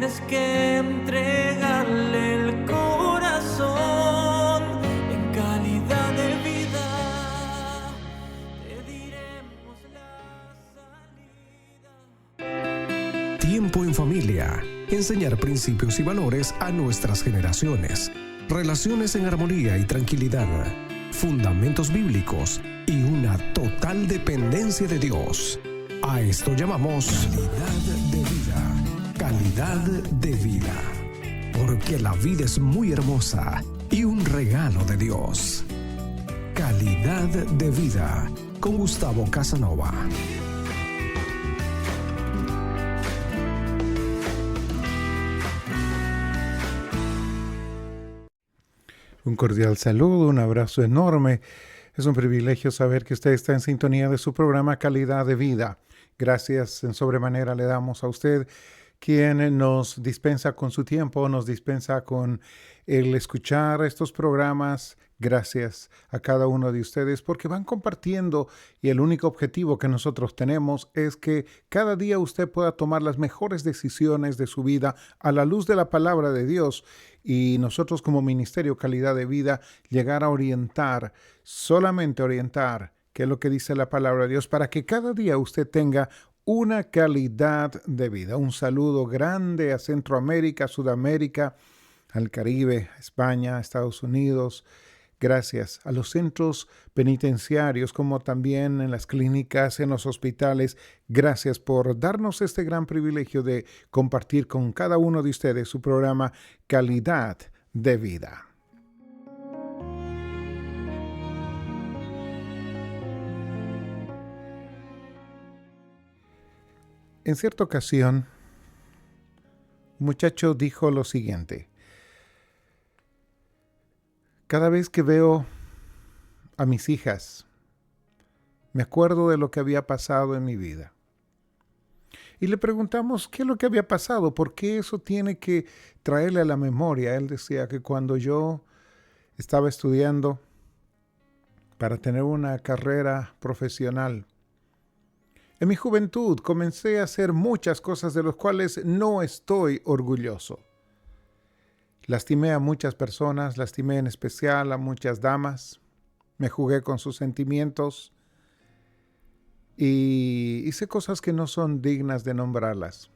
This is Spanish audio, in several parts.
tienes que entregarle el corazón en calidad de vida. Te diremos la salida. Tiempo en familia. Enseñar principios y valores a nuestras generaciones. Relaciones en armonía y tranquilidad. Fundamentos bíblicos y una total dependencia de Dios. A esto llamamos calidad de vida. Calidad de vida. Porque la vida es muy hermosa y un regalo de Dios. Calidad de vida con Gustavo Casanova. Un cordial saludo, un abrazo enorme. Es un privilegio saber que usted está en sintonía de su programa Calidad de Vida. Gracias en sobremanera le damos a usted, quien nos dispensa con su tiempo, nos dispensa con el escuchar estos programas. Gracias a cada uno de ustedes porque van compartiendo, y el único objetivo que nosotros tenemos es que cada día usted pueda tomar las mejores decisiones de su vida a la luz de la palabra de Dios, y nosotros como Ministerio Calidad de Vida llegar a orientar, solamente orientar, qué es lo que dice la palabra de Dios, para que cada día usted tenga una calidad de vida. Un saludo grande a Centroamérica, Sudamérica, al Caribe, a España, a Estados Unidos. Gracias a los centros penitenciarios, como también en las clínicas, en los hospitales. Gracias por darnos este gran privilegio de compartir con cada uno de ustedes su programa Calidad de Vida. En cierta ocasión, un muchacho dijo lo siguiente: cada vez que veo a mis hijas, me acuerdo de lo que había pasado en mi vida. Y le preguntamos qué es lo que había pasado, por qué eso tiene que traerle a la memoria. Él decía que cuando yo estaba estudiando para tener una carrera profesional, en mi juventud comencé a hacer muchas cosas de las cuales no estoy orgulloso. Lastimé a muchas personas, lastimé en especial a muchas damas, me jugué con sus sentimientos y hice cosas que no son dignas de nombrarlas.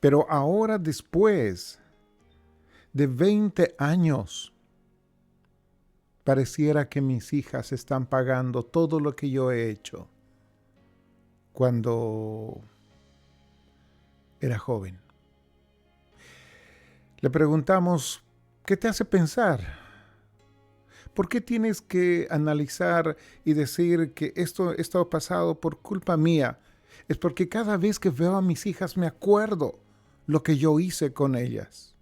Pero ahora, después de 20 años, pareciera que mis hijas están pagando todo lo que yo he hecho cuando era joven. Le preguntamos, ¿qué te hace pensar? ¿Por qué tienes que analizar y decir que esto ha pasado por culpa mía? Es porque cada vez que veo a mis hijas me acuerdo lo que yo hice con ellas.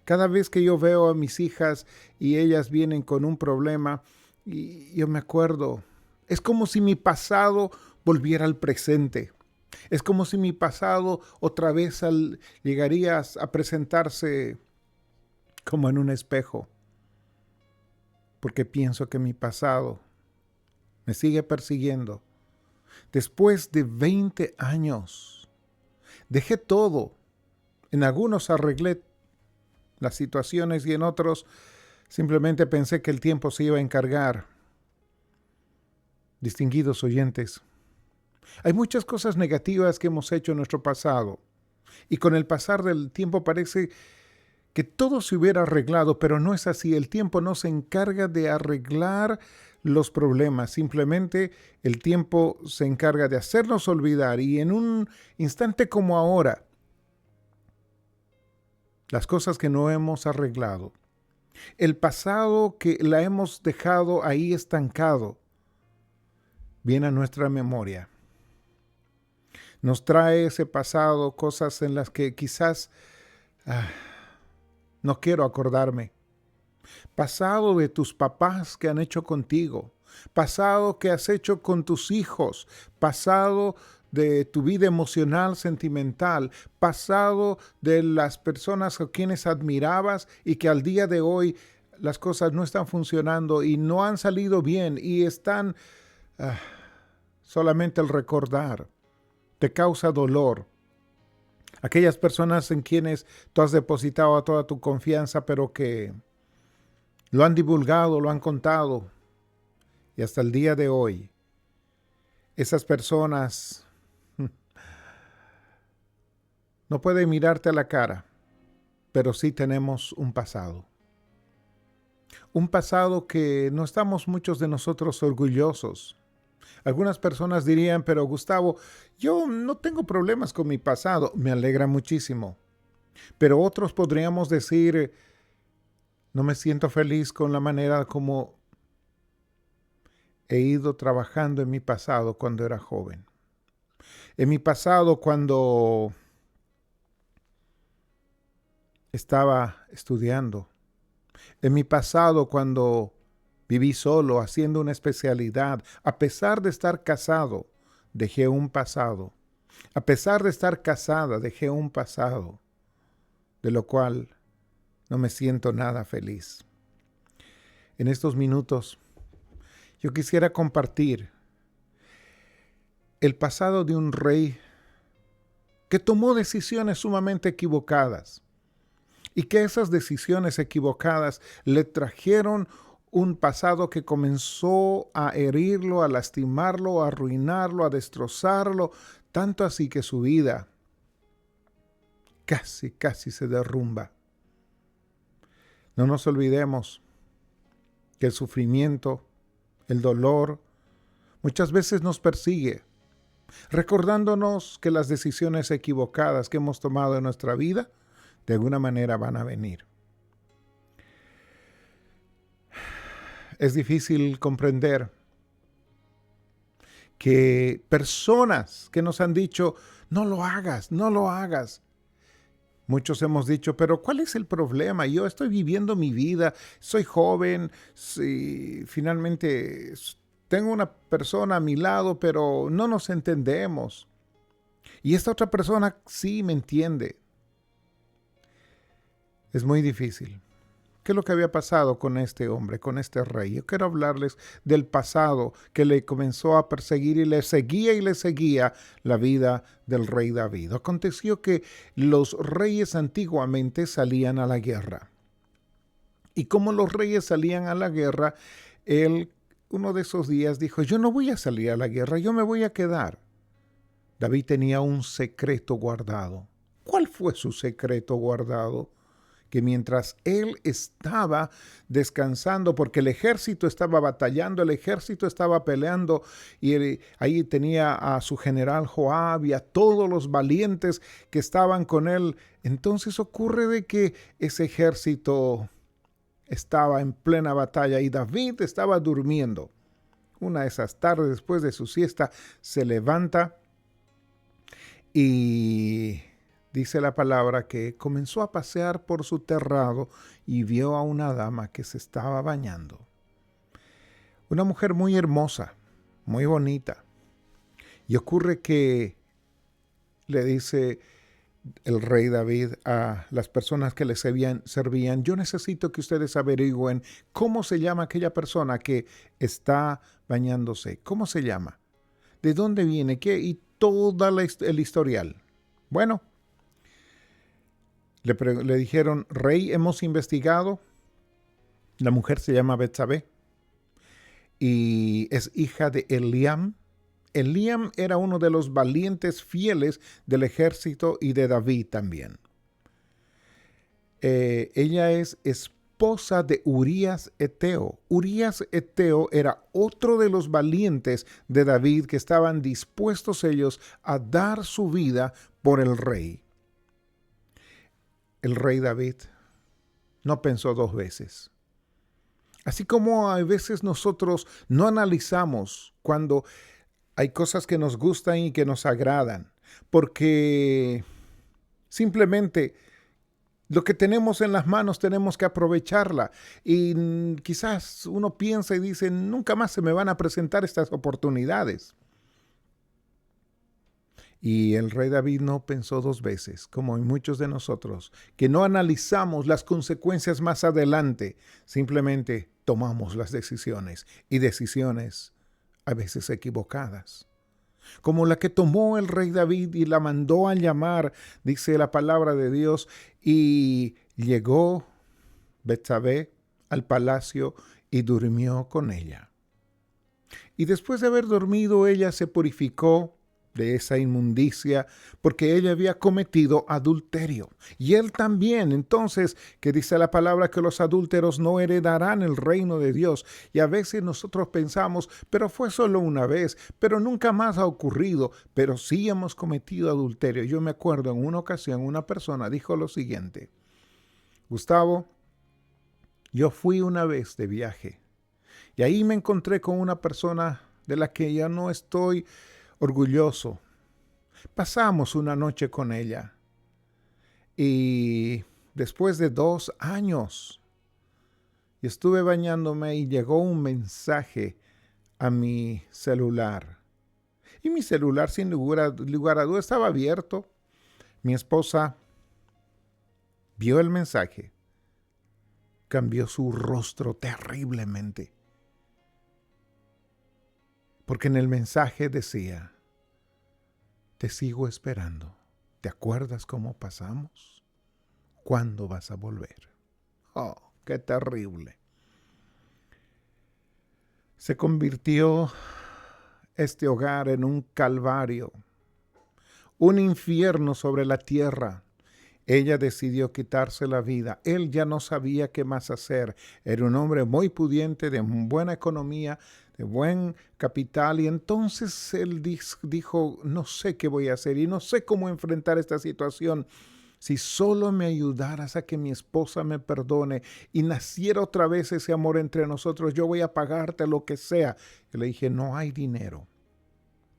Cada vez que yo veo a mis hijas y ellas vienen con un problema, y yo me acuerdo. Es como si mi pasado volviera al presente. Es como si mi pasado otra vez llegaría a presentarse como en un espejo. Porque pienso que mi pasado me sigue persiguiendo. Después de 20 años, dejé todo. En algunos arreglé las situaciones y en otros simplemente pensé que el tiempo se iba a encargar. Distinguidos oyentes, hay muchas cosas negativas que hemos hecho en nuestro pasado, y con el pasar del tiempo parece que todo se hubiera arreglado, pero no es así. El tiempo no se encarga de arreglar los problemas, simplemente el tiempo se encarga de hacernos olvidar, y en un instante como ahora, las cosas que no hemos arreglado, el pasado que la hemos dejado ahí estancado, viene a nuestra memoria. Nos trae ese pasado cosas en las que quizás no quiero acordarme. Pasado de tus papás que han hecho contigo. Pasado que has hecho con tus hijos. Pasado de tu vida emocional, sentimental. Pasado de las personas a quienes admirabas y que al día de hoy las cosas no están funcionando y no han salido bien y están... solamente el recordar te causa dolor. Aquellas personas en quienes tú has depositado toda tu confianza, pero que lo han divulgado, lo han contado. Y hasta el día de hoy, esas personas no pueden mirarte a la cara, pero sí tenemos un pasado. Un pasado que no estamos muchos de nosotros orgullosos. Algunas personas dirían, pero Gustavo, yo no tengo problemas con mi pasado. Me alegra muchísimo. Pero otros podríamos decir, no me siento feliz con la manera como he ido trabajando en mi pasado cuando era joven. En mi pasado cuando estaba estudiando. En mi pasado cuando viví solo haciendo una especialidad. A pesar de estar casado, dejé un pasado. A pesar de estar casada, dejé un pasado, de lo cual no me siento nada feliz. En estos minutos, yo quisiera compartir el pasado de un rey que tomó decisiones sumamente equivocadas y que esas decisiones equivocadas le trajeron un pasado que comenzó a herirlo, a lastimarlo, a arruinarlo, a destrozarlo, tanto así que su vida casi se derrumba. No nos olvidemos que el sufrimiento, el dolor, muchas veces nos persigue, recordándonos que las decisiones equivocadas que hemos tomado en nuestra vida, de alguna manera van a venir. Es difícil comprender que personas que nos han dicho, no lo hagas, no lo hagas. Muchos hemos dicho, pero ¿cuál es el problema? Yo estoy viviendo mi vida, soy joven, sí, finalmente tengo una persona a mi lado, pero no nos entendemos. Y esta otra persona sí me entiende. Es muy difícil. ¿Qué es lo que había pasado con este hombre, con este rey? Yo quiero hablarles del pasado que le comenzó a perseguir y le seguía la vida del rey David. Aconteció que los reyes antiguamente salían a la guerra. Y como los reyes salían a la guerra, él uno de esos días dijo, yo no voy a salir a la guerra, yo me voy a quedar. David tenía un secreto guardado. ¿Cuál fue su secreto guardado? Que mientras él estaba descansando, porque el ejército estaba batallando, el ejército estaba peleando, y ahí tenía a su general Joab y a todos los valientes que estaban con él, entonces ocurre de que ese ejército estaba en plena batalla y David estaba durmiendo. Una de esas tardes, después de su siesta, se levanta y dice la palabra que comenzó a pasear por su terrado y vio a una dama que se estaba bañando. Una mujer muy hermosa, muy bonita. Y ocurre que le dice el rey David a las personas que le servían, yo necesito que ustedes averigüen cómo se llama aquella persona que está bañándose. ¿Cómo se llama? ¿De dónde viene? ¿Qué? Y todo el historial. Bueno, le dijeron, rey, hemos investigado. La mujer se llama Betsabé y es hija de Eliam. Eliam era uno de los valientes fieles del ejército y de David también. Ella es esposa de Urías Eteo. Urías Eteo era otro de los valientes de David que estaban dispuestos ellos a dar su vida por el rey. El rey David no pensó dos veces. Así como a veces nosotros no analizamos cuando hay cosas que nos gustan y que nos agradan, porque simplemente lo que tenemos en las manos tenemos que aprovecharla. Y quizás uno piensa y dice, nunca más se me van a presentar estas oportunidades. Y el rey David no pensó dos veces, como en muchos de nosotros, que no analizamos las consecuencias más adelante, simplemente tomamos las decisiones, y decisiones a veces equivocadas. como la que tomó el rey David y la mandó a llamar, dice la palabra de Dios, y llegó Betsabé al palacio y durmió con ella. Y después de haber dormido, ella se purificó de esa inmundicia porque ella había cometido adulterio. Y él también. Entonces, que dice la palabra que los adúlteros no heredarán el reino de Dios. Y a veces nosotros pensamos, pero fue solo una vez, pero nunca más ha ocurrido. Pero sí hemos cometido adulterio. Yo me acuerdo en una ocasión una persona dijo lo siguiente: Gustavo, yo fui una vez de viaje y ahí me encontré con una persona de la que ya no estoy orgulloso. Pasamos una noche con ella y después de 2 años estuve bañándome y llegó un mensaje a mi celular. Y mi celular, sin lugar a duda, estaba abierto. Mi esposa vio el mensaje, cambió su rostro terriblemente. Porque en el mensaje decía: te sigo esperando. ¿Te acuerdas cómo pasamos? ¿Cuándo vas a volver? Oh, qué terrible. Se convirtió este hogar en un calvario, un infierno sobre la tierra. Ella decidió quitarse la vida. Él ya no sabía qué más hacer. Era un hombre muy pudiente, de buena economía, de buen capital. Y entonces él dijo, no sé qué voy a hacer y no sé cómo enfrentar esta situación. Si solo me ayudaras a que mi esposa me perdone y naciera otra vez ese amor entre nosotros, yo voy a pagarte lo que sea. Y le dije, no hay dinero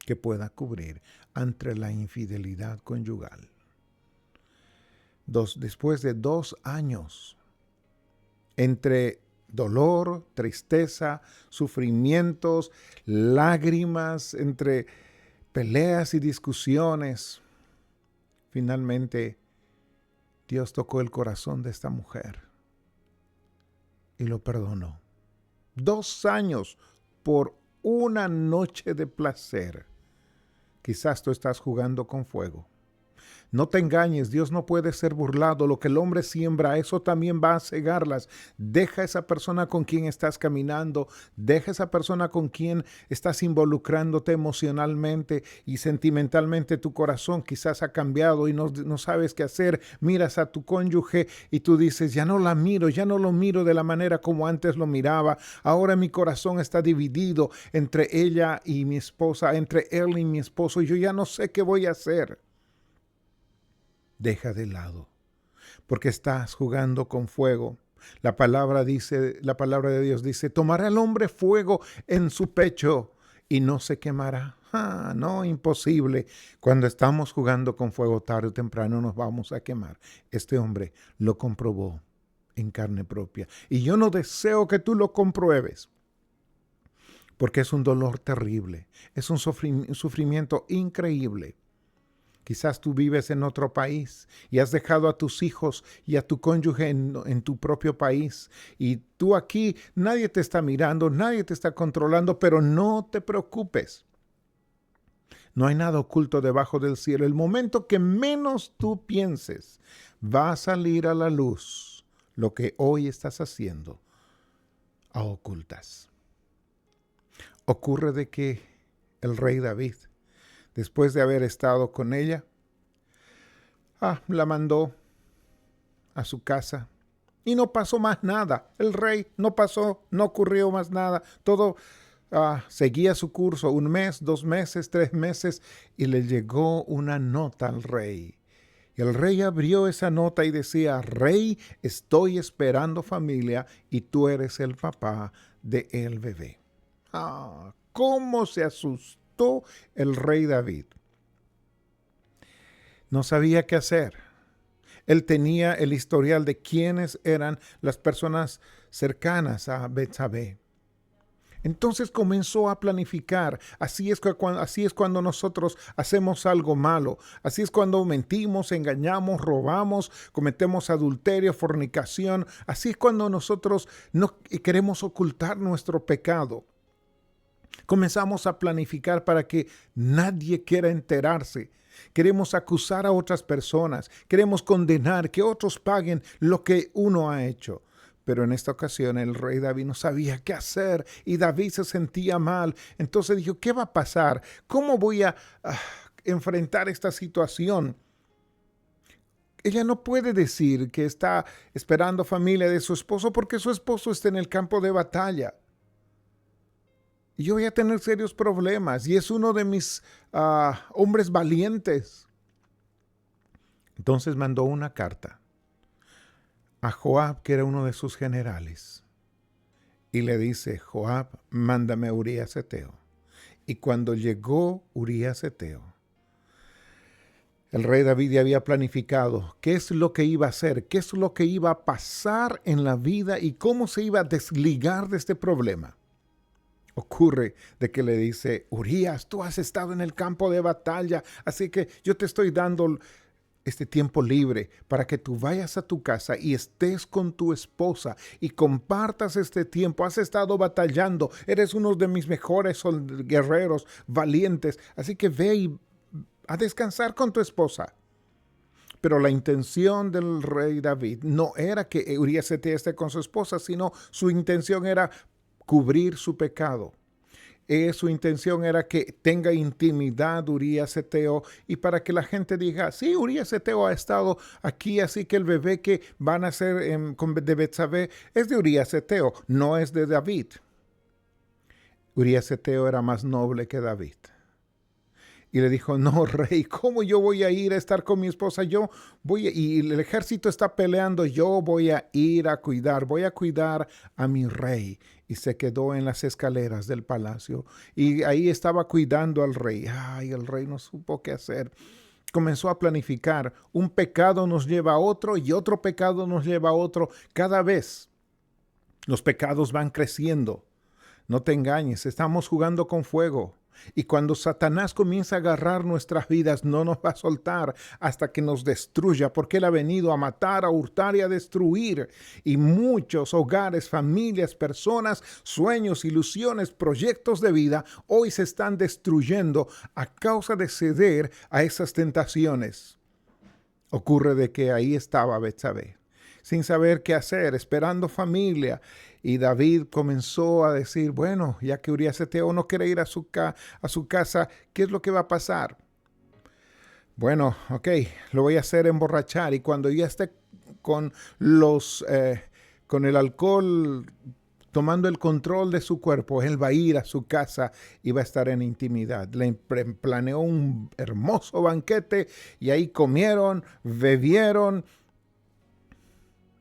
que pueda cubrir ante la infidelidad conyugal. Después de 2 años, entre dolor, tristeza, sufrimientos, lágrimas, entre peleas y discusiones, finalmente Dios tocó el corazón de esta mujer y lo perdonó. 2 años por una noche de placer. Quizás tú estás jugando con fuego. No te engañes, Dios no puede ser burlado. Lo que el hombre siembra, eso también va a cegarlas. Deja a esa persona con quien estás caminando, deja a esa persona con quien estás involucrándote emocionalmente y sentimentalmente. Tu corazón quizás ha cambiado y no sabes qué hacer. Miras a tu cónyuge y tú dices, ya no la miro, ya no lo miro de la manera como antes lo miraba. Ahora mi corazón está dividido entre ella y mi esposa, entre él y mi esposo, y yo ya no sé qué voy a hacer. Deja de lado, porque estás jugando con fuego. La palabra de Dios dice, tomará el hombre fuego en su pecho y no se quemará. No, imposible. Cuando estamos jugando con fuego, tarde o temprano nos vamos a quemar. Este hombre lo comprobó en carne propia. Y yo no deseo que tú lo compruebes, porque es un dolor terrible, es un sufrimiento increíble. Quizás tú vives en otro país y has dejado a tus hijos y a tu cónyuge en tu propio país. Y tú aquí, nadie te está mirando, nadie te está controlando, pero no te preocupes. No hay nada oculto debajo del cielo. El momento que menos tú pienses, va a salir a la luz lo que hoy estás haciendo a ocultas. Ocurre de que el rey David, después de haber estado con ella, la mandó a su casa y no pasó más nada. El rey no ocurrió más nada. Todo seguía su curso, 1 mes, 2 meses, 3 meses, y le llegó una nota al rey. Y el rey abrió esa nota y decía, Rey, estoy esperando familia y tú eres el papá de el bebé. ¿Cómo se asustó el rey David? No sabía qué hacer. Él tenía el historial de quiénes eran las personas cercanas a Betsabé. Entonces comenzó a planificar. Así es cuando nosotros hacemos algo malo. Así es cuando mentimos, engañamos, robamos, cometemos adulterio, fornicación. Así es cuando nosotros no queremos ocultar nuestro pecado. Comenzamos a planificar para que nadie quiera enterarse. Queremos acusar a otras personas. Queremos condenar, que otros paguen lo que uno ha hecho. Pero en esta ocasión el rey David no sabía qué hacer y David se sentía mal. Entonces dijo, ¿qué va a pasar? ¿Cómo voy a enfrentar esta situación? Ella no puede decir que está esperando familia de su esposo porque su esposo está en el campo de batalla. Y yo voy a tener serios problemas y es uno de mis hombres valientes. Entonces mandó una carta a Joab, que era uno de sus generales, y le dice, Joab, mándame a Urías Eteo. Y cuando llegó Urías Eteo, el rey David ya había planificado qué es lo que iba a hacer, qué es lo que iba a pasar en la vida y cómo se iba a desligar de este problema. Ocurre de que le dice, Urías, tú has estado en el campo de batalla, así que yo te estoy dando este tiempo libre para que tú vayas a tu casa y estés con tu esposa y compartas este tiempo. Has estado batallando, eres uno de mis mejores guerreros valientes, así que ve a descansar con tu esposa. Pero la intención del rey David no era que Urías Eteo esté con su esposa, sino su intención era cubrir su pecado. Su intención era que tenga intimidad Urías Eteo y para que la gente diga, sí, Urías Eteo ha estado aquí, así que el bebé que van a hacer de Betsabé es de Urías Eteo, no es de David. Urías Eteo era más noble que David. Y le dijo, no, rey, ¿cómo yo voy a ir a estar con mi esposa? Y el ejército está peleando, yo voy a ir a cuidar a mi rey. Y se quedó en las escaleras del palacio. Y ahí estaba cuidando al rey. Ay, el rey no supo qué hacer. Comenzó a planificar. Un pecado nos lleva a otro y otro pecado nos lleva a otro. Cada vez los pecados van creciendo. No te engañes, estamos jugando con fuego. Y cuando Satanás comienza a agarrar nuestras vidas, no nos va a soltar hasta que nos destruya, porque Él ha venido a matar, a hurtar y a destruir. Y muchos hogares, familias, personas, sueños, ilusiones, proyectos de vida, hoy se están destruyendo a causa de ceder a esas tentaciones. Ocurre de que ahí estaba Betsabé, sin saber qué hacer, esperando familia. Y David comenzó a decir, bueno, ya que Urías Eteo no quiere ir a su casa, ¿qué es lo que va a pasar? Bueno, ok, lo voy a hacer emborrachar y cuando ya esté con el alcohol tomando el control de su cuerpo, él va a ir a su casa y va a estar en intimidad. Le planeó un hermoso banquete y ahí comieron, bebieron.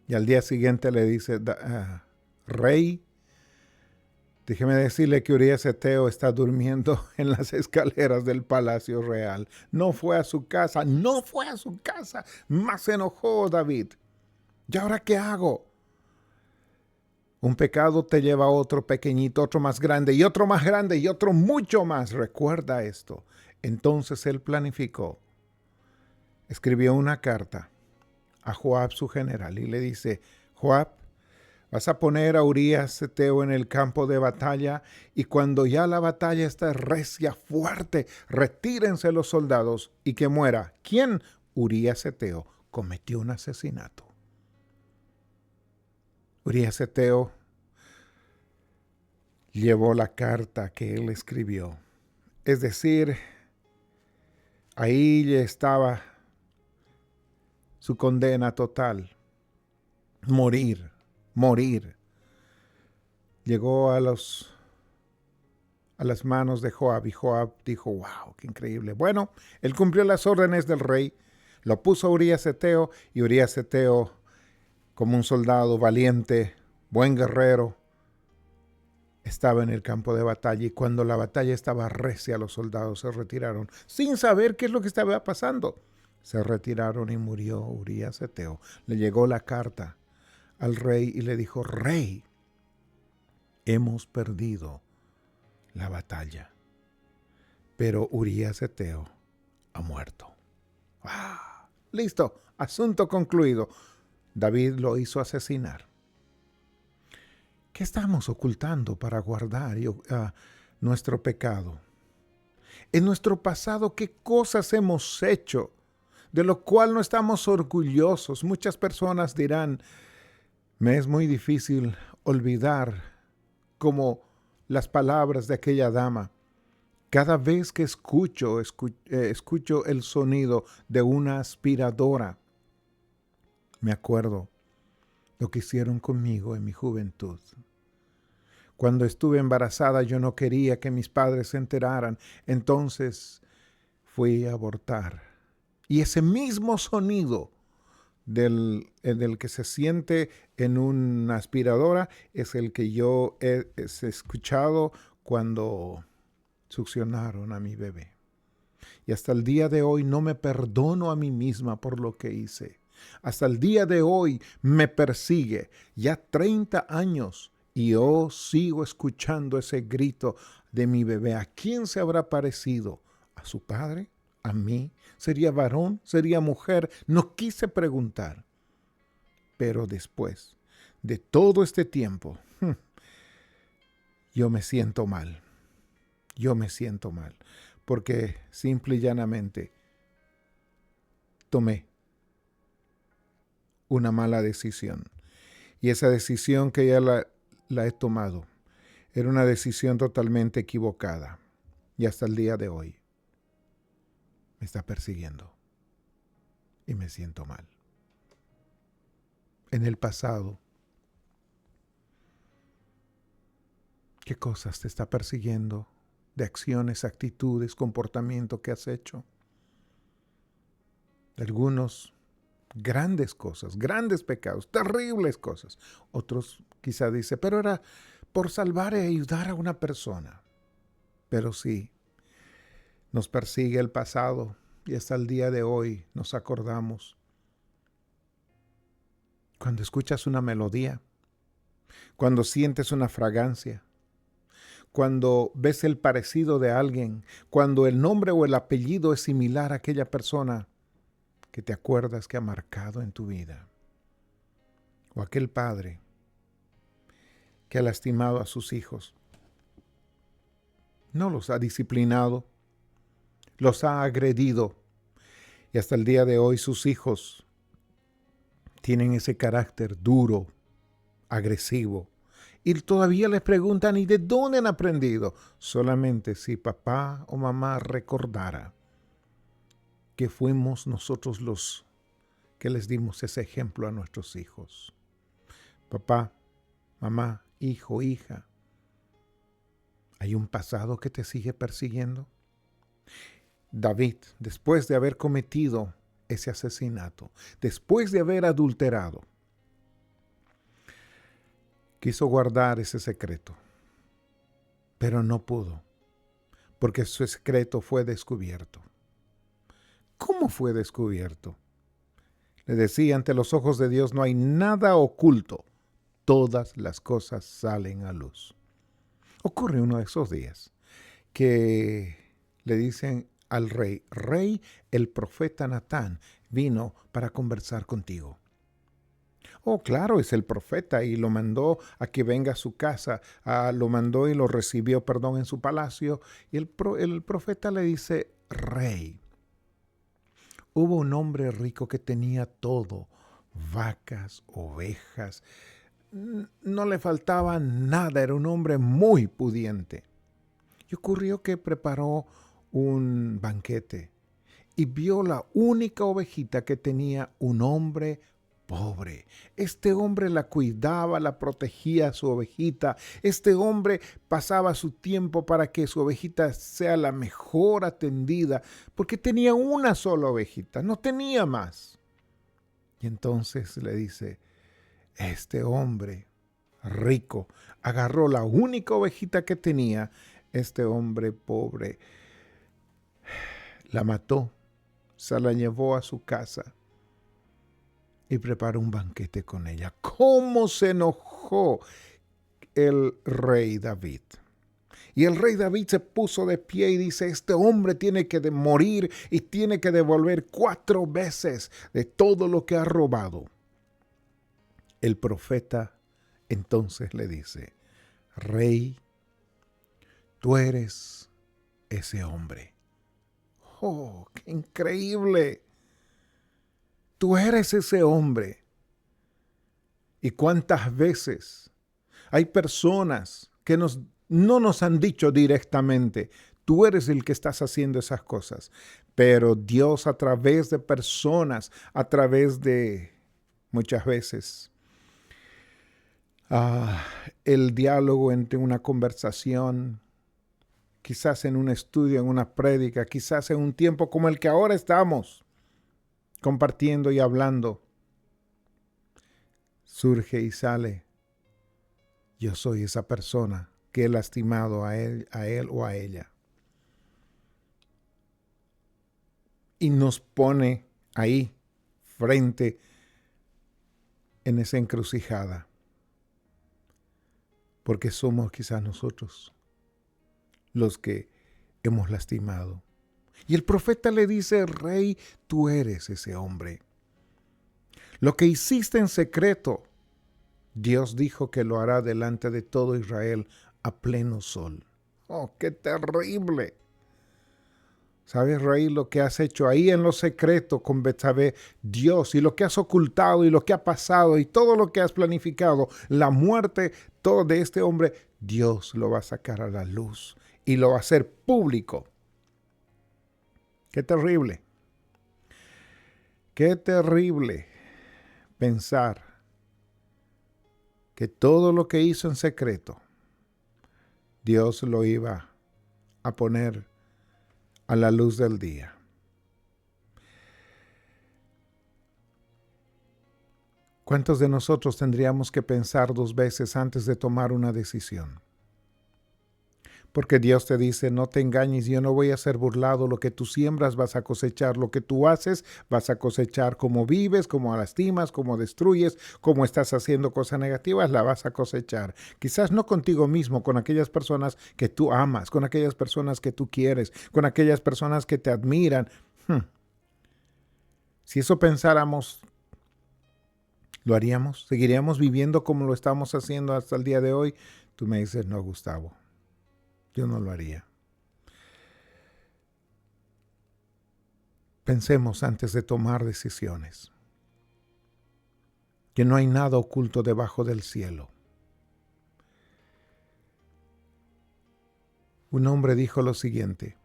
Y al día siguiente le dice, rey, déjeme decirle que Urías Eteo está durmiendo en las escaleras del palacio real. No fue a su casa. Más se enojó David. ¿Y ahora qué hago? Un pecado te lleva a otro pequeñito, otro más grande y otro más grande y otro mucho más. Recuerda esto. Entonces él planificó. Escribió una carta a Joab, su general, y le dice, Joab, vas a poner a Urías Eteo en el campo de batalla y cuando ya la batalla está recia, fuerte, retírense los soldados y que muera. ¿Quién? Urías Eteo cometió un asesinato. Urías Eteo llevó la carta que él escribió. Es decir, ahí ya estaba su condena total. Morir. Llegó a las manos de Joab y Joab dijo, wow, qué increíble. Bueno, él cumplió las órdenes del rey, lo puso a Urías Eteo y Urías Eteo, como un soldado valiente, buen guerrero, estaba en el campo de batalla y cuando la batalla estaba recia, los soldados se retiraron sin saber qué es lo que estaba pasando. Se retiraron y murió Urías Eteo. Le llegó la carta al rey y le dijo, rey, hemos perdido la batalla, pero Urías Eteo ha muerto. Listo, asunto concluido. David lo hizo asesinar. ¿Qué estamos ocultando para guardar nuestro pecado. En nuestro pasado, ¿qué cosas hemos hecho de lo cual no estamos orgullosos? Muchas personas dirán, me es muy difícil olvidar como las palabras de aquella dama. Cada vez que escucho el sonido de una aspiradora, me acuerdo lo que hicieron conmigo en mi juventud. Cuando estuve embarazada yo no quería que mis padres se enteraran, entonces fui a abortar. Y ese mismo sonido del que se siente en una aspiradora es el que yo he escuchado cuando succionaron a mi bebé. Y hasta el día de hoy no me perdono a mí misma por lo que hice. Hasta el día de hoy me persigue. Ya 30 años y yo sigo escuchando ese grito de mi bebé. ¿A quién se habrá parecido? ¿A su padre? ¿A mí? ¿Sería varón? ¿Sería mujer? No quise preguntar. Pero después de todo este tiempo, yo me siento mal. Yo me siento mal. Porque simple y llanamente tomé una mala decisión. Y esa decisión que ya la he tomado era una decisión totalmente equivocada. Y hasta el día de hoy me está persiguiendo. Y me siento mal. En el pasado, ¿qué cosas te está persiguiendo? De acciones, actitudes, comportamiento que has hecho. Algunos grandes cosas, grandes pecados, terribles cosas. Otros quizá dice, pero era por salvar y ayudar a una persona. Pero sí, nos persigue el pasado y hasta el día de hoy nos acordamos. Cuando escuchas una melodía, cuando sientes una fragancia, cuando ves el parecido de alguien, cuando el nombre o el apellido es similar a aquella persona que te acuerdas que ha marcado en tu vida. O aquel padre que ha lastimado a sus hijos. No los ha disciplinado, los ha agredido. Y hasta el día de hoy sus hijos tienen ese carácter duro, agresivo. Y todavía les preguntan, ¿y de dónde han aprendido? Solamente si papá o mamá recordara que fuimos nosotros los que les dimos ese ejemplo a nuestros hijos. Papá, mamá, hijo, hija, ¿hay un pasado que te sigue persiguiendo? David, después de haber cometido ese asesinato, después de haber adulterado, quiso guardar ese secreto, pero no pudo, porque su secreto fue descubierto. ¿Cómo fue descubierto? Le decía, ante los ojos de Dios no hay nada oculto. Todas las cosas salen a luz. Ocurre uno de esos días que le dicen al rey, rey, el profeta Natán vino para conversar contigo. Oh, claro, es el profeta y lo mandó a que venga a su casa. Lo mandó y lo recibió, en su palacio. Y el profeta le dice, rey, hubo un hombre rico que tenía todo, vacas, ovejas, no le faltaba nada, era un hombre muy pudiente. Y ocurrió que preparó un banquete y vio la única ovejita que tenía un hombre pobre. Este hombre la cuidaba, la protegía a su ovejita. Este hombre pasaba su tiempo para que su ovejita sea la mejor atendida, porque tenía una sola ovejita, no tenía más. Y entonces le dice, este hombre rico agarró la única ovejita que tenía, este hombre pobre la mató, se la llevó a su casa y preparó un banquete con ella. ¿Cómo se enojó el rey David? Y el rey David se puso de pie y dice, este hombre tiene que morir y tiene que devolver 4 veces de todo lo que ha robado. El profeta entonces le dice, rey, tú eres ese hombre. ¡Oh, qué increíble! Tú eres ese hombre. ¿Y cuántas veces hay personas que no nos han dicho directamente, tú eres el que estás haciendo esas cosas? Pero Dios, a través de personas, a través de muchas veces el diálogo entre una conversación, quizás en un estudio, en una prédica, quizás en un tiempo como el que ahora estamos compartiendo y hablando, surge y sale: yo soy esa persona que he lastimado a él o a ella. Y nos pone ahí, frente, en esa encrucijada. Porque somos quizás nosotros los que hemos lastimado. Y el profeta le dice: Rey, tú eres ese hombre. Lo que hiciste en secreto, Dios dijo que lo hará delante de todo Israel a pleno sol. ¡Oh, qué terrible! ¿Sabes, Rey, lo que has hecho ahí en lo secreto con Betsabé? Dios, y lo que has ocultado y lo que ha pasado y todo lo que has planificado, la muerte todo de este hombre, Dios lo va a sacar a la luz y lo va a hacer público. ¡Qué terrible! ¡Qué terrible pensar que todo lo que hizo en secreto, Dios lo iba a poner a la luz del día! ¿Cuántos de nosotros tendríamos que pensar 2 veces antes de tomar una decisión? Porque Dios te dice: no te engañes, yo no voy a ser burlado, lo que tú siembras vas a cosechar, lo que tú haces vas a cosechar, como vives, como lastimas, como destruyes, como estás haciendo cosas negativas, la vas a cosechar. Quizás no contigo mismo, con aquellas personas que tú amas, con aquellas personas que tú quieres, con aquellas personas que te admiran. Si eso pensáramos, ¿lo haríamos? ¿Seguiríamos viviendo como lo estamos haciendo hasta el día de hoy? Tú me dices: no, Gustavo, yo no lo haría. Pensemos antes de tomar decisiones que no hay nada oculto debajo del cielo. Un hombre dijo lo siguiente: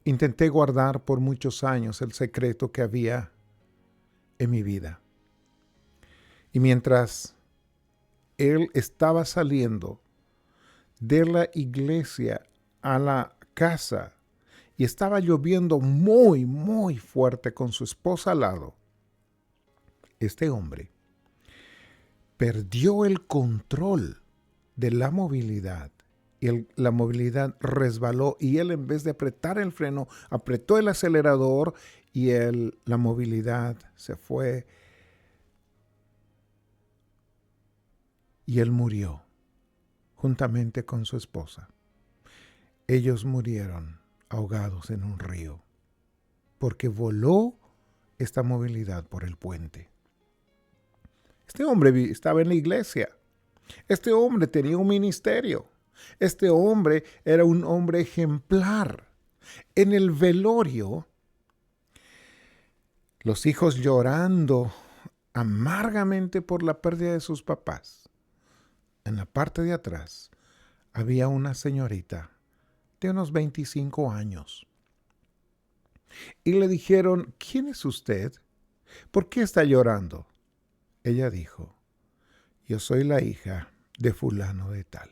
intenté guardar por muchos años el secreto que había en mi vida. Y mientras él estaba saliendo de la iglesia a la casa y estaba lloviendo muy, muy fuerte con su esposa al lado, este hombre perdió el control de la movilidad y la movilidad resbaló, y él, en vez de apretar el freno, apretó el acelerador y la movilidad se fue y él murió juntamente con su esposa. Ellos murieron ahogados en un río porque voló esta movilidad por el puente. Este hombre estaba en la iglesia. Este hombre tenía un ministerio. Este hombre era un hombre ejemplar. En el velorio, los hijos llorando amargamente por la pérdida de sus papás. En la parte de atrás había una señorita de unos 25 años. Y le dijeron: ¿quién es usted? ¿Por qué está llorando? Ella dijo: yo soy la hija de fulano de tal.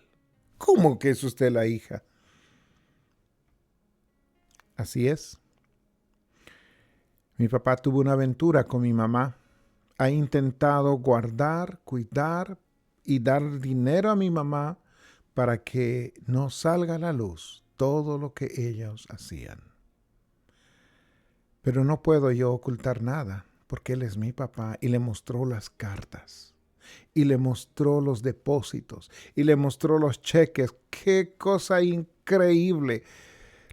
¿Cómo que es usted la hija? Así es. Mi papá tuvo una aventura con mi mamá. Ha intentado guardar, cuidar y dar dinero a mi mamá para que no salga a la luz todo lo que ellos hacían. Pero no puedo yo ocultar nada, porque él es mi papá, y le mostró las cartas, y le mostró los depósitos, y le mostró los cheques. ¡Qué cosa increíble!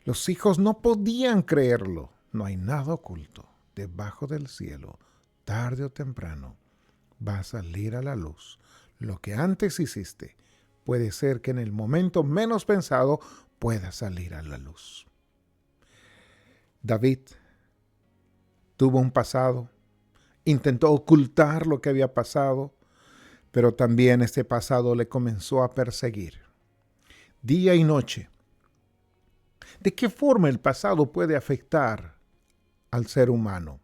Los hijos no podían creerlo. No hay nada oculto debajo del cielo. Tarde o temprano va a salir a la luz. Lo que antes hiciste, puede ser que en el momento menos pensado pueda salir a la luz. David tuvo un pasado, intentó ocultar lo que había pasado, pero también este pasado le comenzó a perseguir día y noche. ¿De qué forma el pasado puede afectar al ser humano?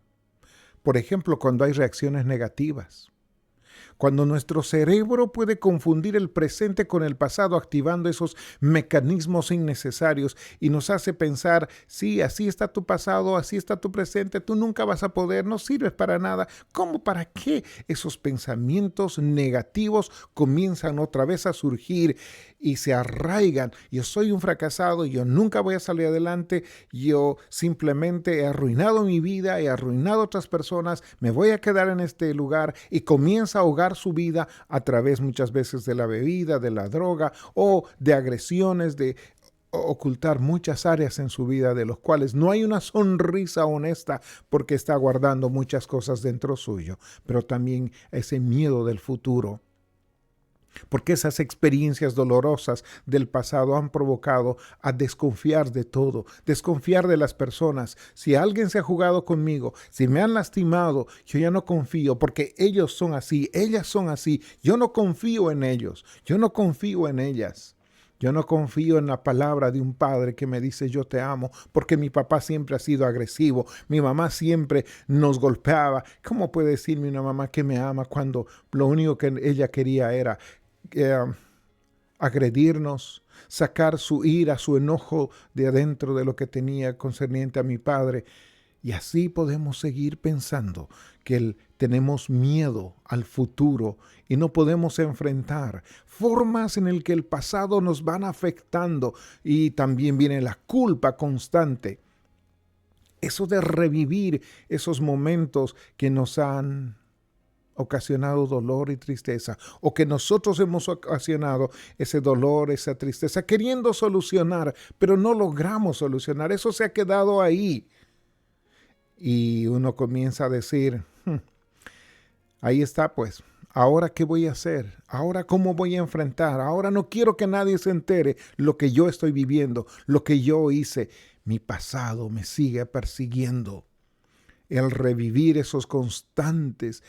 Por ejemplo, cuando hay reacciones negativas. Cuando nuestro cerebro puede confundir el presente con el pasado, activando esos mecanismos innecesarios y nos hace pensar, sí, así está tu pasado, así está tu presente, tú nunca vas a poder, no sirves para nada. ¿Cómo? ¿Para qué? Esos pensamientos negativos comienzan otra vez a surgir y se arraigan. Yo soy un fracasado, yo nunca voy a salir adelante, yo simplemente he arruinado mi vida, he arruinado a otras personas, me voy a quedar en este lugar, y comienza a ahogar su vida a través muchas veces de la bebida, de la droga o de agresiones, de ocultar muchas áreas en su vida de los cuales no hay una sonrisa honesta porque está guardando muchas cosas dentro suyo, pero también ese miedo del futuro. Porque esas experiencias dolorosas del pasado han provocado a desconfiar de todo, desconfiar de las personas. Si alguien se ha jugado conmigo, si me han lastimado, yo ya no confío porque ellos son así, ellas son así. Yo no confío en ellos, yo no confío en ellas. Yo no confío en la palabra de un padre que me dice yo te amo, porque mi papá siempre ha sido agresivo, mi mamá siempre nos golpeaba. ¿Cómo puede decirme una mamá que me ama cuando lo único que ella quería era agredirnos, sacar su ira, su enojo de adentro de lo que tenía concerniente a mi padre? Y así podemos seguir pensando que tenemos miedo al futuro y no podemos enfrentar formas en las que el pasado nos van afectando, y también viene la culpa constante. Eso de revivir esos momentos que nos han ocasionado dolor y tristeza, o que nosotros hemos ocasionado ese dolor, esa tristeza, queriendo solucionar, pero no logramos solucionar. Eso se ha quedado ahí. Y uno comienza a decir, ahí está pues, ¿ahora qué voy a hacer? ¿Ahora cómo voy a enfrentar? Ahora no quiero que nadie se entere lo que yo estoy viviendo, lo que yo hice. Mi pasado me sigue persiguiendo. El revivir esos constantes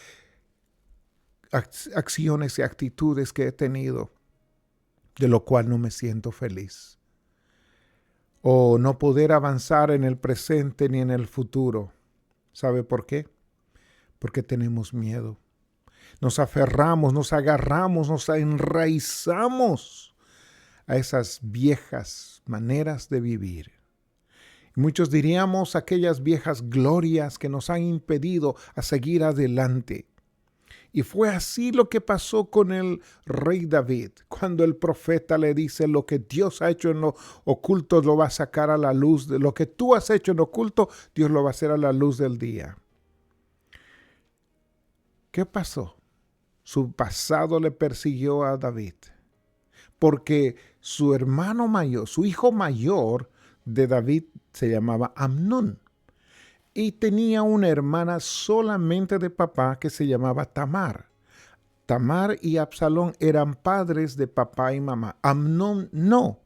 acciones y actitudes que he tenido, de lo cual no me siento feliz. O no poder avanzar en el presente ni en el futuro. ¿Sabe por qué? Porque tenemos miedo. Nos aferramos, nos agarramos, nos enraizamos a esas viejas maneras de vivir. Muchos diríamos aquellas viejas glorias que nos han impedido a seguir adelante. Y fue así lo que pasó con el rey David, cuando el profeta le dice: lo que Dios ha hecho en lo oculto lo va a sacar a la luz, de lo que tú has hecho en lo oculto, Dios lo va a hacer a la luz del día. ¿Qué pasó? Su pasado le persiguió a David, porque su hermano mayor, su hijo mayor de David, se llamaba Amnón. Y tenía una hermana solamente de papá que se llamaba Tamar. Tamar y Absalón eran padres de papá y mamá. Amnón no.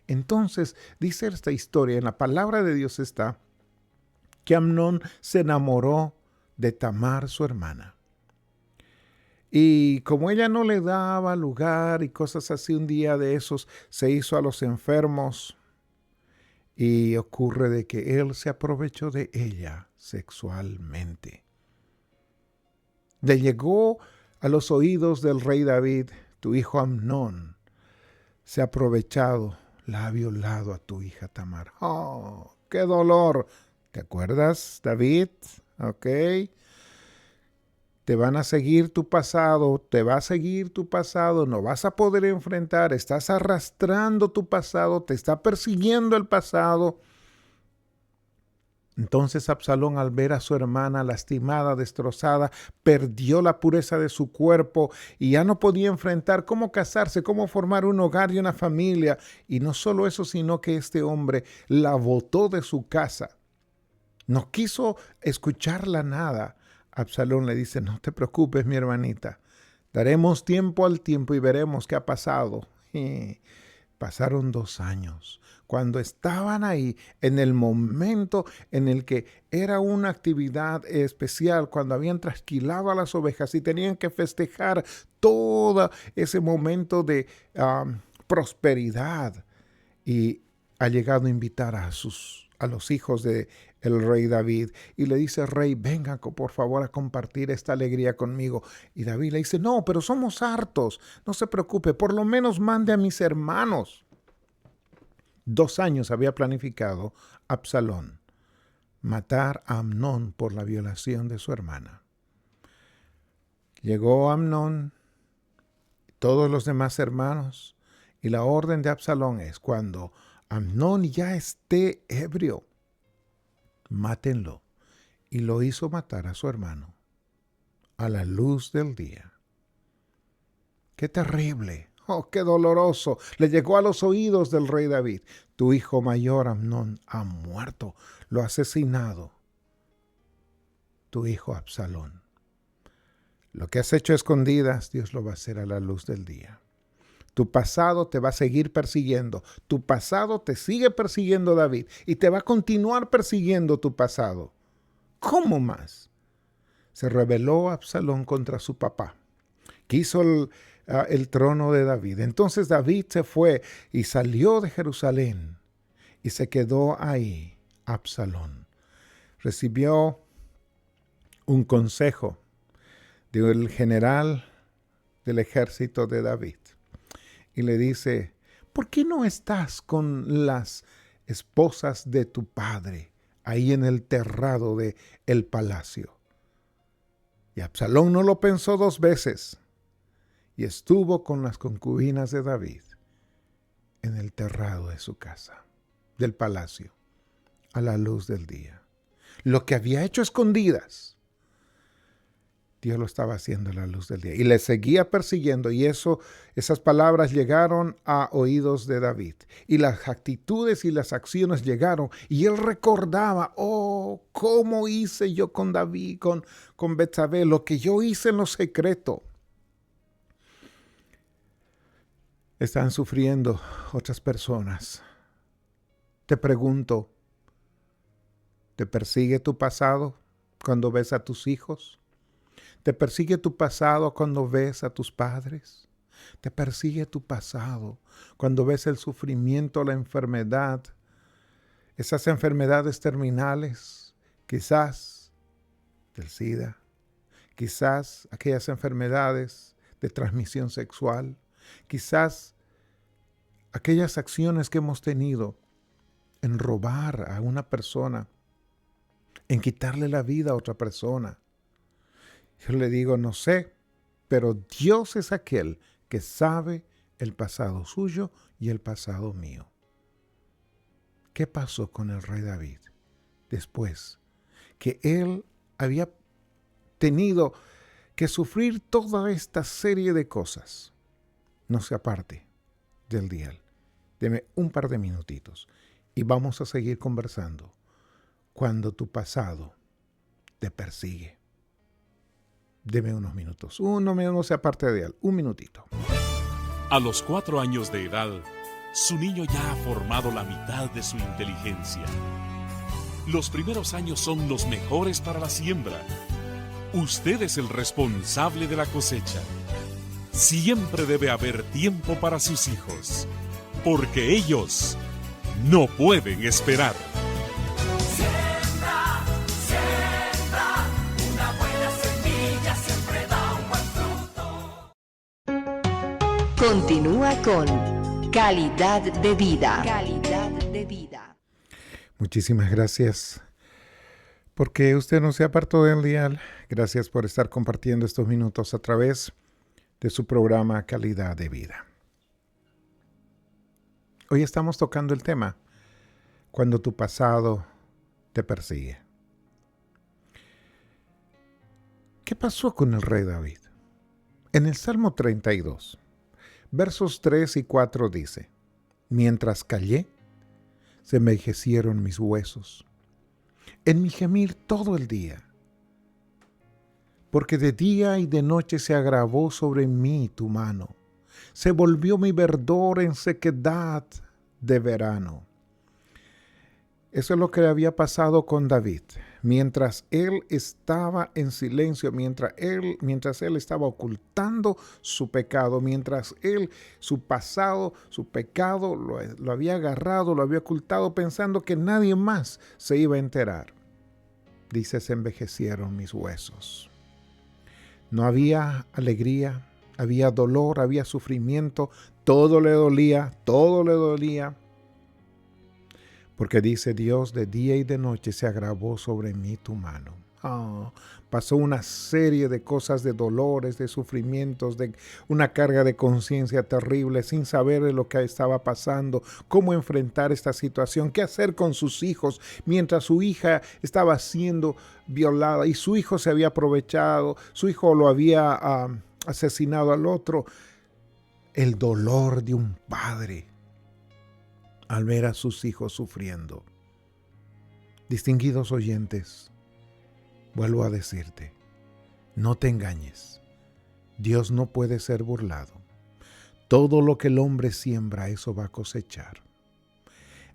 Entonces, dice esta historia, en la palabra de Dios está, que Amnón se enamoró de Tamar, su hermana. Y como ella no le daba lugar y cosas así, un día de esos se hizo a los enfermos. Y ocurre de que él se aprovechó de ella sexualmente. Le llegó a los oídos del rey David: tu hijo Amnón se ha aprovechado, la ha violado a tu hija Tamar. ¡Oh, qué dolor! ¿Te acuerdas, David? ¿Ok? Te van a seguir tu pasado, te va a seguir tu pasado, no vas a poder enfrentar, estás arrastrando tu pasado, te está persiguiendo el pasado. Entonces Absalón, al ver a su hermana lastimada, destrozada, perdió la pureza de su cuerpo y ya no podía enfrentar cómo casarse, cómo formar un hogar y una familia. Y no solo eso, sino que este hombre la botó de su casa. No quiso escucharla nada. Absalón le dice: no te preocupes, mi hermanita, daremos tiempo al tiempo y veremos qué ha pasado. Y pasaron 2 años. Cuando estaban ahí, en el momento en el que era una actividad especial, cuando habían trasquilado a las ovejas y tenían que festejar todo ese momento de prosperidad, y ha llegado a invitar a los hijos de el rey David y le dice: rey, venga por favor a compartir esta alegría conmigo. Y David le dice: no, pero somos hartos, no se preocupe, por lo menos mande a mis hermanos. 2 años había planificado Absalón matar a Amnón por la violación de su hermana. Llegó Amnón, todos los demás hermanos, y la orden de Absalón es: cuando Amnón ya esté ebrio, mátenlo. Y lo hizo matar a su hermano a la luz del día. ¡Qué terrible! ¡Oh, qué doloroso! Le llegó a los oídos del rey David: tu hijo mayor Amnón ha muerto, lo ha asesinado tu hijo Absalón. Lo que has hecho a escondidas, Dios lo va a hacer a la luz del día. Tu pasado te va a seguir persiguiendo. Tu pasado te sigue persiguiendo, David, y te va a continuar persiguiendo tu pasado. ¿Cómo más? Se rebeló Absalón contra su papá. Quiso el trono de David. Entonces David se fue y salió de Jerusalén y se quedó ahí. Absalón recibió un consejo del general del ejército de David. Y le dice: ¿por qué no estás con las esposas de tu padre ahí en el terrado del palacio? Y Absalón no lo pensó 2 veces y estuvo con las concubinas de David en el terrado de su casa, del palacio, a la luz del día. Lo que había hecho a escondidas, Dios lo estaba haciendo a la luz del día y le seguía persiguiendo, y esas palabras llegaron a oídos de David y las actitudes y las acciones llegaron, y él recordaba: oh, cómo hice yo con David, con Betsabé, lo que yo hice en lo secreto. Están sufriendo otras personas. Te pregunto, ¿te persigue tu pasado cuando ves a tus hijos? ¿Te persigue tu pasado cuando ves a tus padres? ¿Te persigue tu pasado cuando ves el sufrimiento, la enfermedad, esas enfermedades terminales, quizás del SIDA, quizás aquellas enfermedades de transmisión sexual, quizás aquellas acciones que hemos tenido en robar a una persona, en quitarle la vida a otra persona? Yo le digo: no sé, pero Dios es aquel que sabe el pasado suyo y el pasado mío. ¿Qué pasó con el rey David después que él había tenido que sufrir toda esta serie de cosas? No se aparte del dial. Deme un par de minutitos y vamos a seguir conversando. Cuando tu pasado te persigue. Deme unos minutos. No se aparte de él. Un minutito. A los 4 años de edad, su niño ya ha formado la mitad de su inteligencia. Los primeros años son los mejores para la siembra. Usted es el responsable de la cosecha. Siempre debe haber tiempo para sus hijos, porque ellos no pueden esperar. Continúa con Calidad de Vida. Calidad de Vida. Muchísimas gracias porque usted no se apartó del dial. Gracias por estar compartiendo estos minutos a través de su programa Calidad de Vida. Hoy estamos tocando el tema: cuando tu pasado te persigue. ¿Qué pasó con el rey David? En el Salmo 32, versos 3 y 4 dice: mientras callé, se envejecieron mis huesos, en mi gemir todo el día, porque de día y de noche se agravó sobre mí tu mano, Se volvió mi verdor en sequedad de verano. Eso es lo que había pasado con David. Mientras él estaba en silencio, mientras él estaba ocultando su pecado, mientras él, su pasado, su pecado, lo había agarrado, lo había ocultado, pensando que nadie más se iba a enterar. Dice, se envejecieron mis huesos. No había alegría, había dolor, había sufrimiento, todo le dolía. Porque dice Dios, de día y de noche se agravó sobre mí tu mano. Pasó una serie de cosas, de dolores, de sufrimientos, de una carga de conciencia terrible, sin saber de lo que estaba pasando, cómo enfrentar esta situación, qué hacer con sus hijos, mientras su hija estaba siendo violada y su hijo se había aprovechado, su hijo lo había asesinado al otro. El dolor de un padre al ver a sus hijos sufriendo. Distinguidos oyentes, vuelvo a decirte, no te engañes. Dios no puede ser burlado. Todo lo que el hombre siembra, eso va a cosechar.